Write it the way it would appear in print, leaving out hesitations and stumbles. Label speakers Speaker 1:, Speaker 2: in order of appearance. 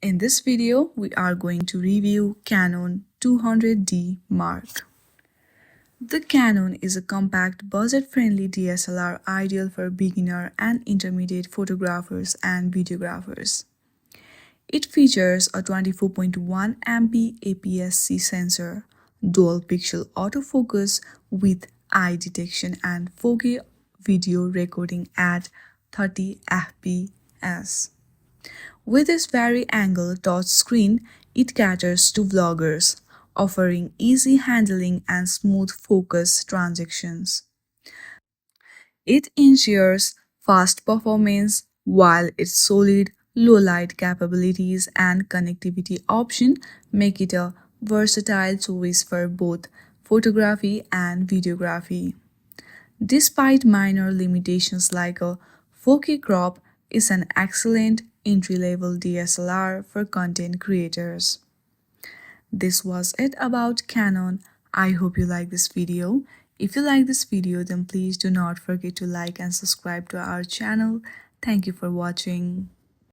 Speaker 1: In this video, we are going to review Canon 200D Mark. The Canon is a compact, budget-friendly DSLR ideal for beginner and intermediate photographers and videographers. It features a 24.1 MP APS-C sensor, dual-pixel autofocus with eye detection and 4K video recording at 30 fps. With its vari-angle touchscreen, it caters to vloggers, offering easy handling and smooth focus transactions. It ensures fast performance, while its solid low-light capabilities and connectivity option make it a versatile choice for both photography and videography. Despite minor limitations like a 4K crop, is an excellent entry-level DSLR for content creators. This was it about Canon. I hope you like this video. If you like this video, then please do not forget to like and subscribe to our channel. Thank you for watching.